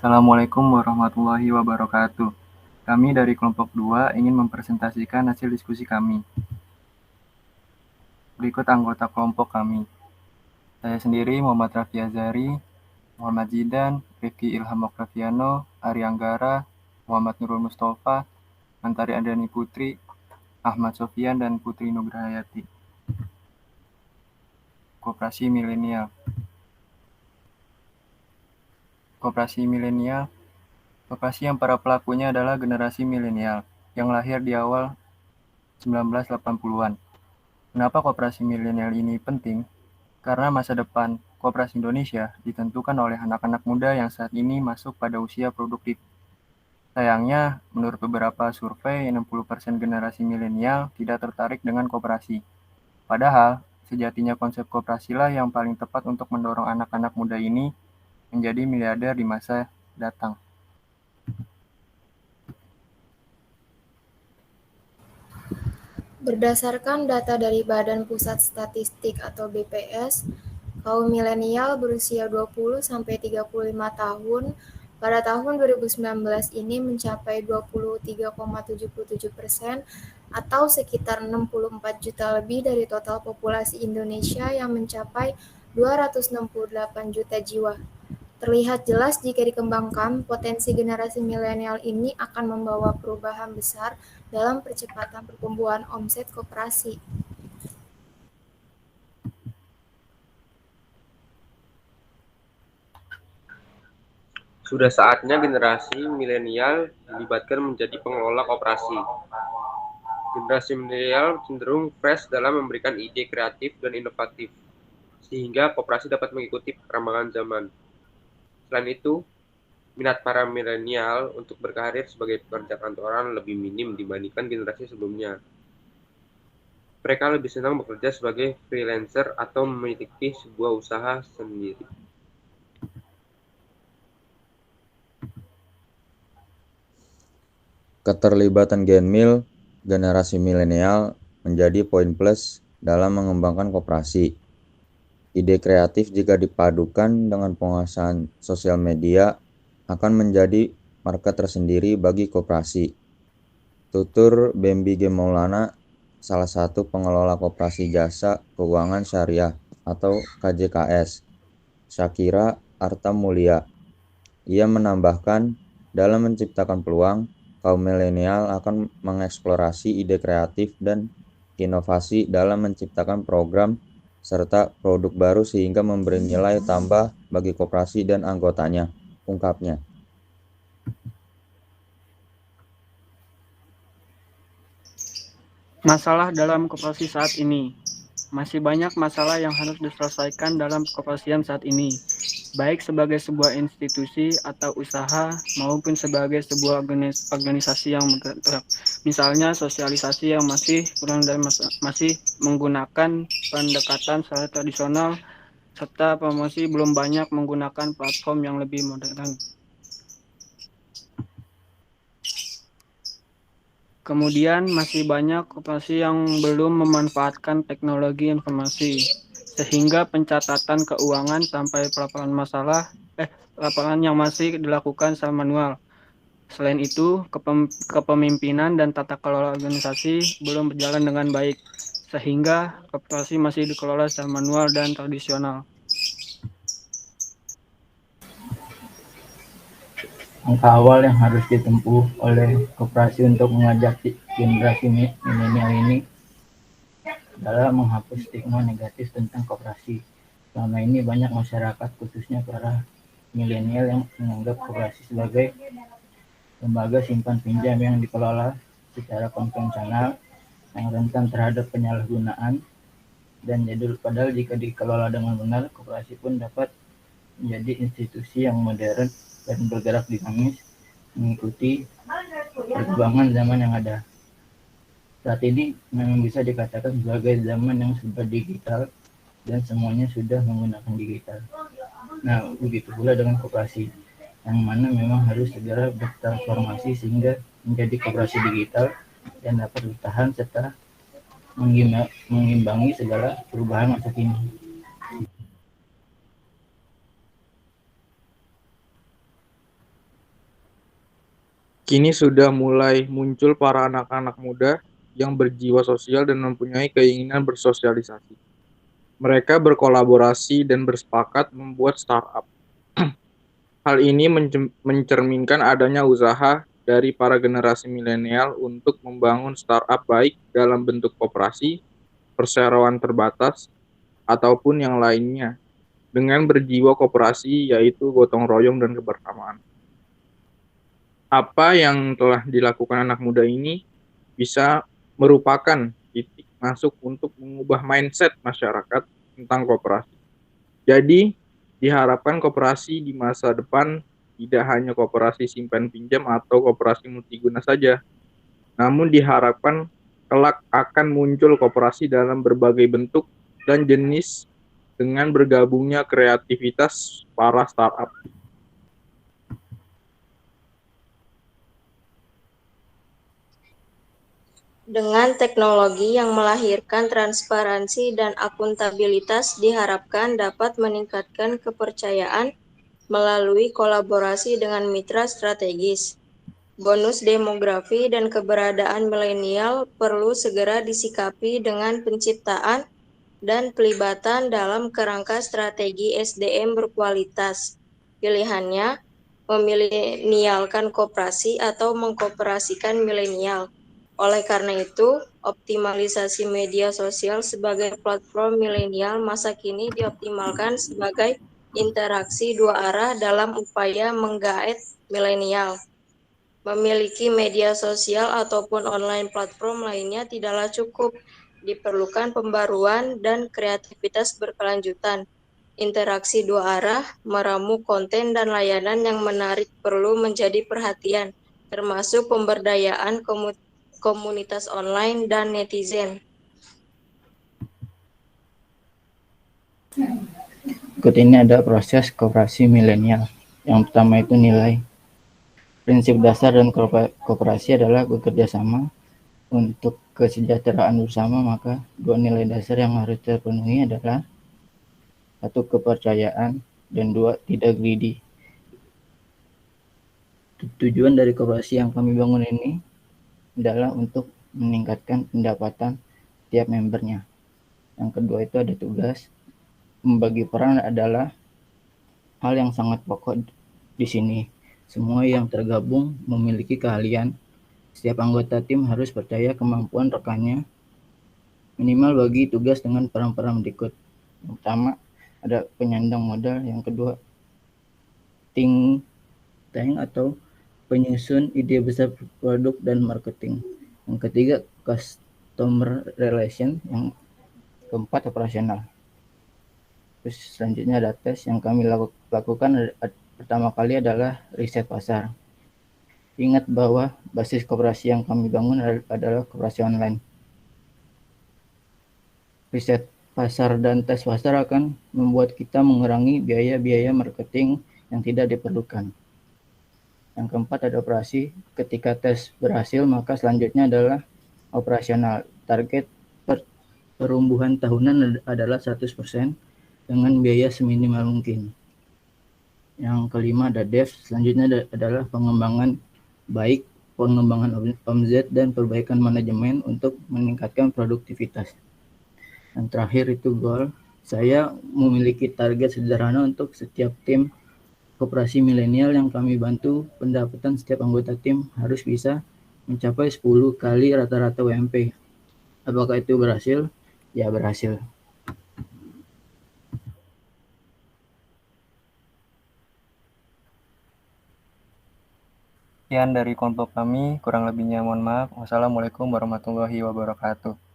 Assalamualaikum warahmatullahi wabarakatuh. Kami dari kelompok 2 ingin mempresentasikan hasil diskusi kami. Berikut anggota kelompok kami. Saya sendiri Muhammad Raffi Azhari, Muhammad Zidan, Rifki Ilham Oktaviano, Ari Anggara, Muhammad Nurul Mustafa, Antari Andani Putri, Ahmad Sofyan, dan Putri Nugrahayati. Koperasi Milenial. Koperasi Milenial. Koperasi yang para pelakunya adalah generasi milenial yang lahir di awal 1980-an. Kenapa koperasi milenial ini penting? Karena masa depan koperasi Indonesia ditentukan oleh anak-anak muda yang saat ini masuk pada usia produktif. Sayangnya, menurut beberapa survei, 60% generasi milenial tidak tertarik dengan koperasi. Padahal, sejatinya konsep koperasilah yang paling tepat untuk mendorong anak-anak muda ini menjadi miliarder di masa datang. Berdasarkan data dari Badan Pusat Statistik atau BPS, kaum milenial berusia 20-35 tahun pada tahun 2019 ini mencapai 23,77% atau sekitar 64 juta lebih dari total populasi Indonesia yang mencapai 268 juta jiwa. Terlihat jelas jika dikembangkan, potensi generasi milenial ini akan membawa perubahan besar dalam percepatan pertumbuhan omset koperasi. Sudah saatnya generasi milenial dilibatkan menjadi pengelola koperasi. Generasi milenial cenderung fresh dalam memberikan ide kreatif dan inovatif, sehingga koperasi dapat mengikuti perkembangan zaman. Selain itu, minat para milenial untuk berkarir sebagai pekerja kantoran lebih minim dibandingkan generasi sebelumnya. Mereka lebih senang bekerja sebagai freelancer atau memiliki sebuah usaha sendiri. Keterlibatan Genmil generasi milenial menjadi poin plus dalam mengembangkan koperasi. Ide kreatif jika dipadukan dengan penguasaan sosial media akan menjadi market tersendiri bagi koperasi. Tutur Bembi G. Maulana, salah satu pengelola koperasi jasa keuangan syariah atau KJKS, Syakira Arta Mulia. Ia menambahkan, dalam menciptakan peluang, kaum milenial akan mengeksplorasi ide kreatif dan inovasi dalam menciptakan program serta produk baru sehingga memberi nilai tambah bagi koperasi dan anggotanya, ungkapnya. Masalah dalam koperasi saat ini. Masih banyak masalah yang harus diselesaikan dalam koperasian saat ini, baik sebagai sebuah institusi atau usaha maupun sebagai sebuah organisasi yang bergerak. Misalnya sosialisasi yang masih kurang dan masih menggunakan pendekatan secara tradisional serta promosi belum banyak menggunakan platform yang lebih modern. Kemudian masih banyak koperasi yang belum memanfaatkan teknologi informasi, sehingga pencatatan keuangan sampai laporan yang masih dilakukan secara manual. Selain itu, kepemimpinan dan tata kelola organisasi belum berjalan dengan baik, sehingga koperasi masih dikelola secara manual dan tradisional. Langkah awal yang harus ditempuh oleh koperasi untuk mengajak generasi milenial ini adalah menghapus stigma negatif tentang koperasi. Selama ini banyak masyarakat, khususnya para milenial, yang menganggap koperasi sebagai lembaga simpan pinjam yang dikelola secara konvensional, yang rentan terhadap penyalahgunaan dan jadul. Padahal jika dikelola dengan benar, koperasi pun dapat menjadi institusi yang modern dan bergerak dinamis mengikuti perkembangan zaman yang ada. Saat ini memang bisa dikatakan sebagai zaman yang serba digital dan semuanya sudah menggunakan digital. Nah, begitu pula dengan koperasi, yang mana memang harus segera bertransformasi sehingga menjadi koperasi digital dan dapat bertahan serta mengimbangi segala perubahan masa kini. kini sudah mulai muncul para anak-anak muda yang berjiwa sosial dan mempunyai keinginan bersosialisasi. Mereka berkolaborasi dan bersepakat membuat startup. Hal ini mencerminkan adanya usaha dari para generasi milenial untuk membangun startup baik dalam bentuk koperasi, perseroan terbatas, ataupun yang lainnya, dengan berjiwa koperasi yaitu gotong royong dan kebersamaan. Apa yang telah dilakukan anak muda ini bisa merupakan titik masuk untuk mengubah mindset masyarakat tentang koperasi. Jadi, diharapkan koperasi di masa depan tidak hanya koperasi simpan pinjam atau koperasi multiguna saja, namun diharapkan kelak akan muncul koperasi dalam berbagai bentuk dan jenis dengan bergabungnya kreativitas para startup. Dengan teknologi yang melahirkan transparansi dan akuntabilitas diharapkan dapat meningkatkan kepercayaan melalui kolaborasi dengan mitra strategis. Bonus demografi dan keberadaan milenial perlu segera disikapi dengan penciptaan dan pelibatan dalam kerangka strategi SDM berkualitas. Pilihannya, memilenialkan koperasi atau mengkoperasikan milenial. Oleh karena itu, optimalisasi media sosial sebagai platform milenial masa kini dioptimalkan sebagai interaksi dua arah dalam upaya menggaet milenial. Memiliki media sosial ataupun online platform lainnya tidaklah cukup. Diperlukan pembaruan dan kreativitas berkelanjutan. Interaksi dua arah, meramu konten dan layanan yang menarik perlu menjadi perhatian, termasuk pemberdayaan komunitas online dan netizen. Berikut ini ada proses koperasi milenial. Yang pertama itu nilai. Prinsip dasar dan koperasi adalah bekerja sama untuk kesejahteraan bersama, maka dua nilai dasar yang harus terpenuhi adalah satu, kepercayaan, dan dua, tidak greedy. Tujuan dari koperasi yang kami bangun ini adalah untuk meningkatkan pendapatan tiap membernya. Yang kedua itu ada tugas. Membagi peran adalah hal yang sangat pokok di sini. Semua yang tergabung memiliki keahlian. Setiap anggota tim harus percaya kemampuan rekannya. Minimal bagi tugas dengan peran-peran berikut. Yang pertama ada penyandang modal, yang kedua think tank atau penyusun ide besar produk dan marketing, yang ketiga customer relation, yang keempat operasional. Terus selanjutnya ada tes yang kami lakukan. Pertama kali adalah riset pasar. Ingat bahwa basis koperasi yang kami bangun adalah koperasi online. Riset pasar dan tes pasar akan membuat kita mengurangi biaya-biaya marketing yang tidak diperlukan. Yang keempat ada operasi. Ketika tes berhasil, maka selanjutnya adalah operasional. Target pertumbuhan tahunan adalah 100% dengan biaya seminimal mungkin. Yang kelima ada dev. Selanjutnya adalah pengembangan baik, pengembangan omzet dan perbaikan manajemen untuk meningkatkan produktivitas. Dan terakhir itu goal. Saya memiliki target sederhana untuk setiap tim koperasi milenial yang kami bantu. Pendapatan setiap anggota tim harus bisa mencapai 10 kali rata-rata UMP. Apakah itu berhasil? Ya, berhasil. Sekian dari kelompok kami, kurang lebihnya mohon maaf. Wassalamualaikum warahmatullahi wabarakatuh.